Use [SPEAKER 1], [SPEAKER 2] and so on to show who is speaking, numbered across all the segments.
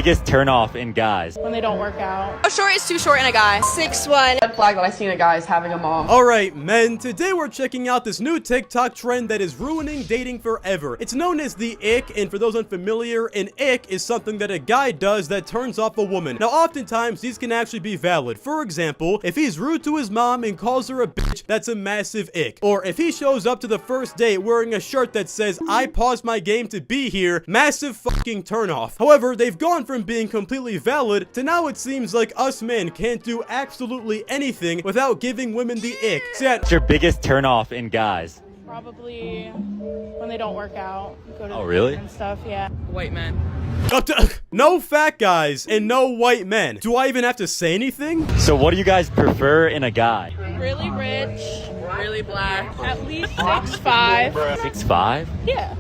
[SPEAKER 1] biggest turnoff in guys?
[SPEAKER 2] When they don't work out.
[SPEAKER 3] How short is too short in a guy?
[SPEAKER 4] 6'1".
[SPEAKER 5] Red flag that I see in a guy is having a mom.
[SPEAKER 6] Alright, men, today we're checking out this new TikTok trend that is ruining dating forever. It's known as the ick, and for those unfamiliar, an ick is something that a guy does that turns off a woman. Now, oftentimes, these can actually be valid. For example, if he's rude to his mom and calls her a bitch, that's a massive ick. Or if he shows up to the first date wearing a shirt that says, "I paused my game to be here," massive fucking turnoff. However, they've gone from being completely valid to now it seems like us men can't do absolutely anything without giving women the ick. So yeah,
[SPEAKER 1] What's your biggest turnoff in guys?
[SPEAKER 2] Probably when they don't work out. Go to
[SPEAKER 1] Oh,
[SPEAKER 2] the
[SPEAKER 1] really?
[SPEAKER 2] gym and stuff, yeah.
[SPEAKER 3] White men.
[SPEAKER 6] no fat guys and no white men. Do I even have to say anything?
[SPEAKER 1] So what do you guys prefer in a guy?
[SPEAKER 2] Really rich,
[SPEAKER 3] Really black.
[SPEAKER 2] at least 6'5".
[SPEAKER 1] 6'5"?
[SPEAKER 2] Yeah.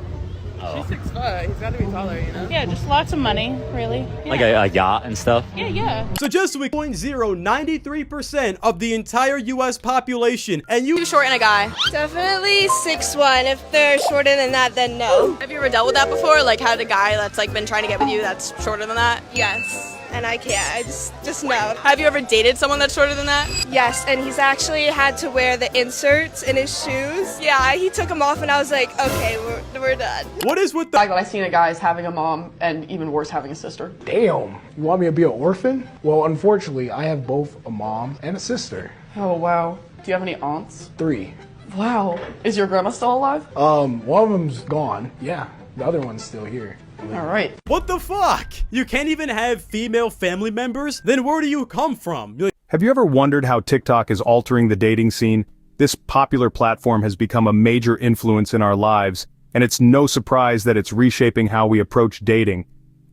[SPEAKER 3] She's 6'5". He's gotta be taller, you know?
[SPEAKER 2] Yeah, just lots of money, really. Yeah.
[SPEAKER 1] Like a yacht and stuff?
[SPEAKER 2] Yeah.
[SPEAKER 6] So just so we 0.093% of the entire US population, and you
[SPEAKER 3] Too short in a guy.
[SPEAKER 4] Definitely 6'1". If they're shorter than that, then no.
[SPEAKER 3] Have you ever dealt with that before? Like had a guy that's like been trying to get with you that's shorter than that?
[SPEAKER 4] Yes. And I can't. I just no.
[SPEAKER 3] Have you ever dated someone that's shorter than that?
[SPEAKER 4] Yes, and he's actually had to wear the inserts in his shoes. Yeah, he took them off and I was like, okay, we're done.
[SPEAKER 6] what is with the
[SPEAKER 5] Flag that I see in a guy is having a mom, and even worse, having a sister.
[SPEAKER 7] Damn, you want me to be an orphan? Well, unfortunately, I have both a mom and a sister.
[SPEAKER 5] Oh, wow. Do you have any aunts?
[SPEAKER 7] 3.
[SPEAKER 5] Wow. Is your grandma still alive?
[SPEAKER 7] One of them's gone. Yeah, the other one's still here.
[SPEAKER 5] All right.
[SPEAKER 6] what the fuck? You can't even have female family members? Then where do you come from? You're like,
[SPEAKER 8] Have you ever wondered how TikTok is altering the dating scene? This popular platform has become a major influence in our lives, and it's no surprise that it's reshaping how we approach dating.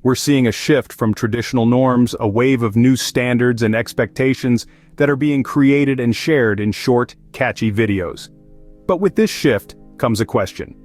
[SPEAKER 8] We're seeing a shift from traditional norms, a wave of new standards and expectations that are being created and shared in short, catchy videos. But with this shift comes a question.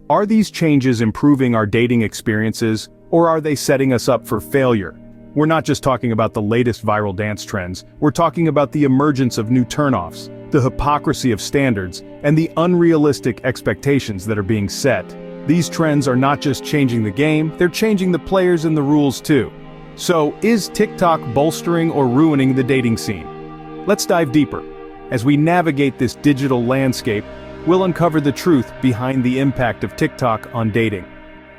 [SPEAKER 8] Are these changes improving our dating experiences, or are they setting us up for failure? We're not just talking about the latest viral dance trends, we're talking about the emergence of new turnoffs, the hypocrisy of standards, and the unrealistic expectations that are being set. These trends are not just changing the game, they're changing the players and the rules too. So, is TikTok bolstering or ruining the dating scene? Let's dive deeper. As we navigate this digital landscape, we'll uncover the truth behind the impact of TikTok on dating.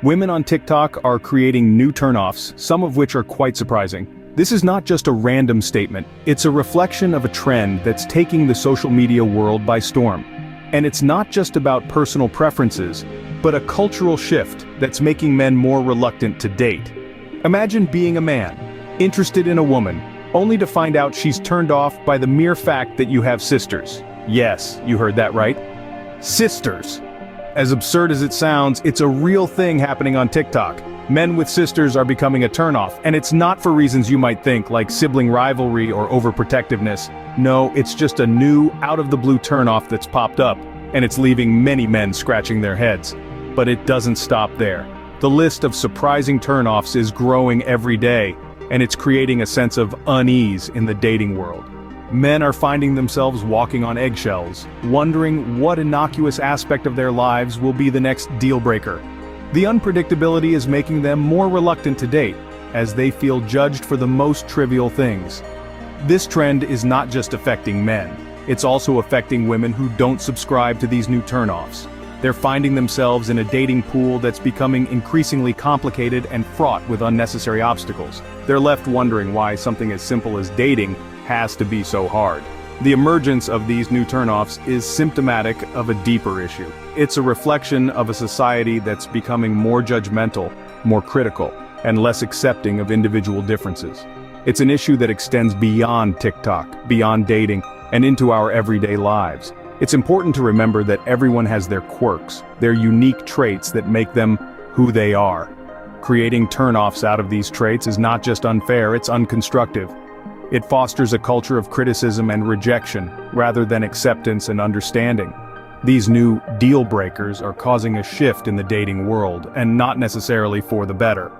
[SPEAKER 8] Women on TikTok are creating new turnoffs, some of which are quite surprising. This is not just a random statement, it's a reflection of a trend that's taking the social media world by storm. And it's not just about personal preferences, but a cultural shift that's making men more reluctant to date. Imagine being a man, interested in a woman, only to find out she's turned off by the mere fact that you have sisters. Yes, you heard that right. Sisters. As absurd as it sounds, it's a real thing happening on TikTok. Men with sisters are becoming a turnoff, and it's not for reasons you might think, like sibling rivalry or overprotectiveness. No, it's just a new, out-of-the-blue turnoff that's popped up, and it's leaving many men scratching their heads. But it doesn't stop there. The list of surprising turnoffs is growing every day, and it's creating a sense of unease in the dating world. Men are finding themselves walking on eggshells, wondering what innocuous aspect of their lives will be the next deal breaker. The unpredictability is making them more reluctant to date, as they feel judged for the most trivial things. This trend is not just affecting men, it's also affecting women who don't subscribe to these new turnoffs. They're finding themselves in a dating pool that's becoming increasingly complicated and fraught with unnecessary obstacles. They're left wondering why something as simple as dating has to be so hard. The emergence of these new turnoffs is symptomatic of a deeper issue. It's a reflection of a society that's becoming more judgmental, more critical, and less accepting of individual differences. It's an issue that extends beyond TikTok, beyond dating, and into our everyday lives. It's important to remember that everyone has their quirks, their unique traits that make them who they are. Creating turnoffs out of these traits is not just unfair, it's unconstructive. It fosters a culture of criticism and rejection, rather than acceptance and understanding. These new deal breakers are causing a shift in the dating world, and not necessarily for the better.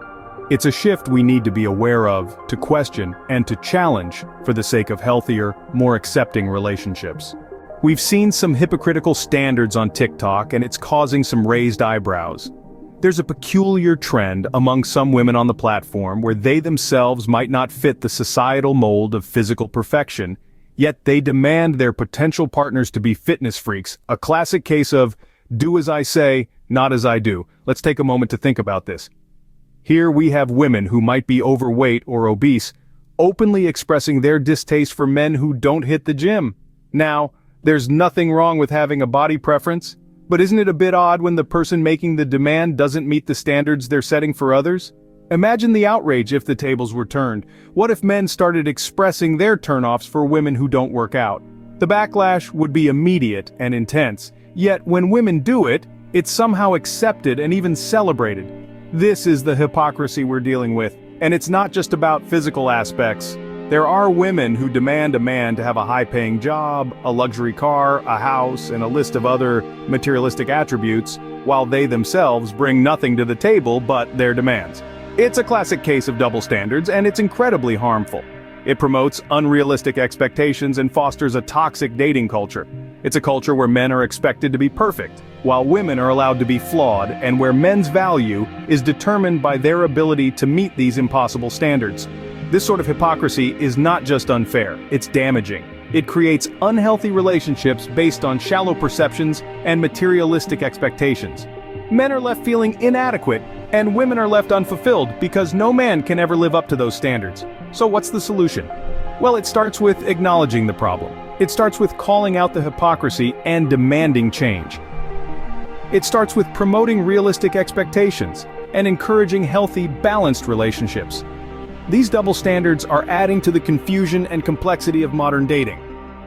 [SPEAKER 8] It's a shift we need to be aware of, to question, and to challenge for the sake of healthier, more accepting relationships. We've seen some hypocritical standards on TikTok, and it's causing some raised eyebrows. There's a peculiar trend among some women on the platform where they themselves might not fit the societal mold of physical perfection, yet they demand their potential partners to be fitness freaks, a classic case of do as I say, not as I do. Let's take a moment to think about this. Here we have women who might be overweight or obese, openly expressing their distaste for men who don't hit the gym. Now, there's nothing wrong with having a body preference, but isn't it a bit odd when the person making the demand doesn't meet the standards they're setting for others? Imagine the outrage if the tables were turned. What if men started expressing their turnoffs for women who don't work out? The backlash would be immediate and intense, yet when women do it, it's somehow accepted and even celebrated. This is the hypocrisy we're dealing with, and it's not just about physical aspects. There are women who demand a man to have a high-paying job, a luxury car, a house, and a list of other materialistic attributes, while they themselves bring nothing to the table but their demands. It's a classic case of double standards, and it's incredibly harmful. It promotes unrealistic expectations and fosters a toxic dating culture. It's a culture where men are expected to be perfect, while women are allowed to be flawed, and where men's value is determined by their ability to meet these impossible standards. This sort of hypocrisy is not just unfair, it's damaging. It creates unhealthy relationships based on shallow perceptions and materialistic expectations. Men are left feeling inadequate, and women are left unfulfilled because no man can ever live up to those standards. So what's the solution? Well, it starts with acknowledging the problem. It starts with calling out the hypocrisy and demanding change. It starts with promoting realistic expectations and encouraging healthy, balanced relationships. These double standards are adding to the confusion and complexity of modern dating.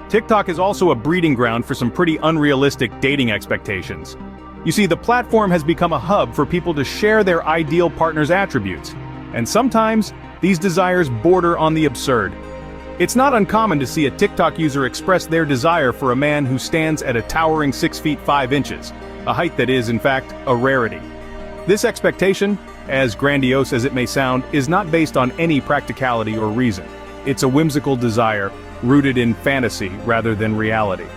[SPEAKER 8] TikTok is also a breeding ground for some pretty unrealistic dating expectations. You see, the platform has become a hub for people to share their ideal partner's attributes, and sometimes these desires border on the absurd. It's not uncommon to see a TikTok user express their desire for a man who stands at a towering 6 feet 5 inches, a height that is, in fact, a rarity. This expectation, as grandiose as it may sound, is not based on any practicality or reason. It's a whimsical desire, rooted in fantasy rather than reality.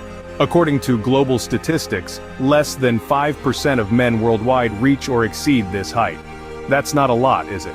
[SPEAKER 8] According to global statistics, less than 5% of men worldwide reach or exceed this height. That's not a lot, is it?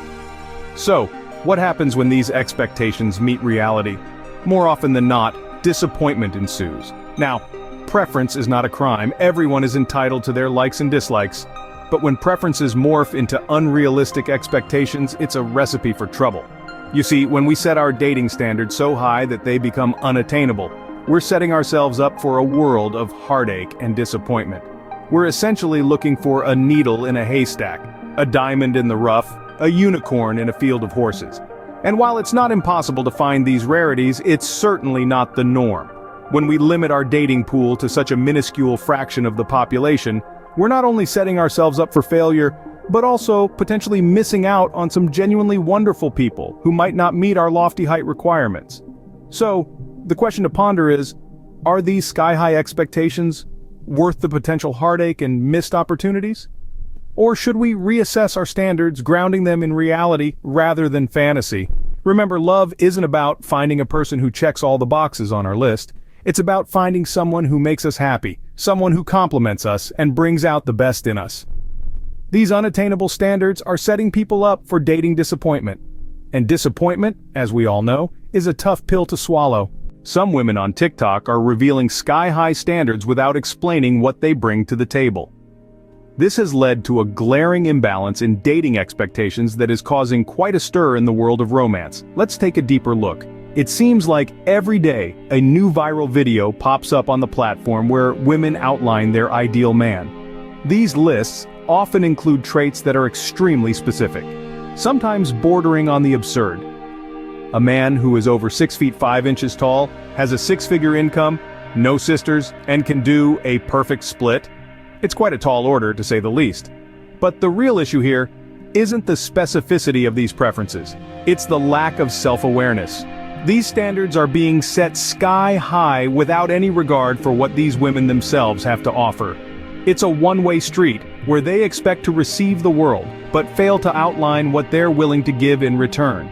[SPEAKER 8] So, what happens when these expectations meet reality? More often than not, disappointment ensues. Now, preference is not a crime. Everyone is entitled to their likes and dislikes. But when preferences morph into unrealistic expectations, it's a recipe for trouble. You see, when we set our dating standards so high that they become unattainable, we're setting ourselves up for a world of heartache and disappointment. We're essentially looking for a needle in a haystack, a diamond in the rough, a unicorn in a field of horses. And while it's not impossible to find these rarities, it's certainly not the norm. When we limit our dating pool to such a minuscule fraction of the population, we're not only setting ourselves up for failure, but also potentially missing out on some genuinely wonderful people who might not meet our lofty height requirements. So, the question to ponder is, are these sky-high expectations worth the potential heartache and missed opportunities? Or should we reassess our standards, grounding them in reality rather than fantasy? Remember, love isn't about finding a person who checks all the boxes on our list. It's about finding someone who makes us happy, someone who compliments us and brings out the best in us. These unattainable standards are setting people up for dating disappointment. And disappointment, as we all know, is a tough pill to swallow. Some women on TikTok are revealing sky-high standards without explaining what they bring to the table. This has led to a glaring imbalance in dating expectations that is causing quite a stir in the world of romance. Let's take a deeper look. It seems like every day, a new viral video pops up on the platform where women outline their ideal man. These lists often include traits that are extremely specific, sometimes bordering on the absurd. A man who is over 6 feet 5 inches tall, has a six-figure income, no sisters, and can do a perfect split. It's quite a tall order, to say the least. But the real issue here isn't the specificity of these preferences. It's the lack of self-awareness. These standards are being set sky high without any regard for what these women themselves have to offer. It's a one-way street, where they expect to receive the world, but fail to outline what they're willing to give in return.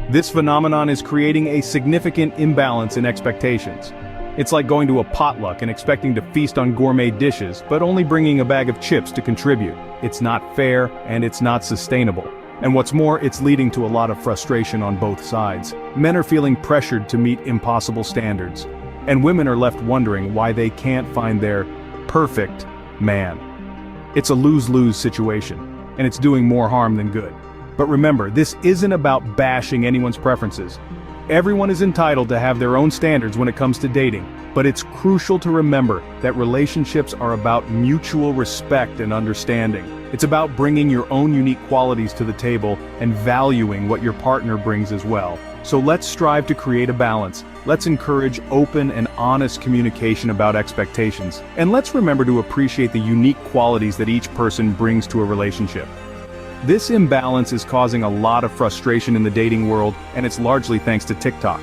[SPEAKER 8] This phenomenon is creating a significant imbalance in expectations. It's like going to a potluck and expecting to feast on gourmet dishes, but only bringing a bag of chips to contribute. It's not fair, and it's not sustainable. And what's more, it's leading to a lot of frustration on both sides. Men are feeling pressured to meet impossible standards, and women are left wondering why they can't find their perfect man. It's a lose-lose situation, and it's doing more harm than good. But remember, this isn't about bashing anyone's preferences. Everyone is entitled to have their own standards when it comes to dating, but it's crucial to remember that relationships are about mutual respect and understanding. It's about bringing your own unique qualities to the table and valuing what your partner brings as well. So let's strive to create a balance. Let's encourage open and honest communication about expectations. And let's remember to appreciate the unique qualities that each person brings to a relationship. This imbalance is causing a lot of frustration in the dating world, and it's largely thanks to TikTok.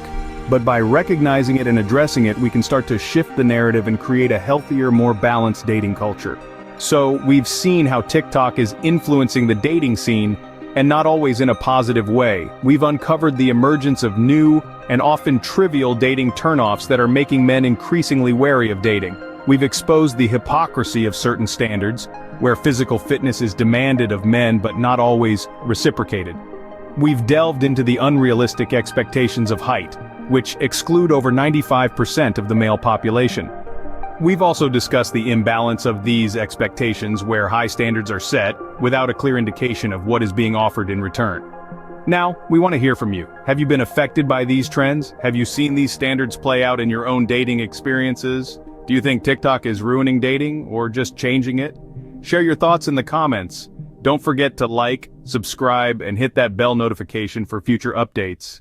[SPEAKER 8] But by recognizing it and addressing it, we can start to shift the narrative and create a healthier, more balanced dating culture. So, we've seen how TikTok is influencing the dating scene, and not always in a positive way. We've uncovered the emergence of new, and often trivial dating turnoffs that are making men increasingly wary of dating. We've exposed the hypocrisy of certain standards, where physical fitness is demanded of men but not always reciprocated. We've delved into the unrealistic expectations of height, which exclude over 95% of the male population. We've also discussed the imbalance of these expectations where high standards are set without a clear indication of what is being offered in return. Now, we want to hear from you. Have you been affected by these trends? Have you seen these standards play out in your own dating experiences? Do you think TikTok is ruining dating or just changing it? Share your thoughts in the comments. Don't forget to like, subscribe, and hit that bell notification for future updates.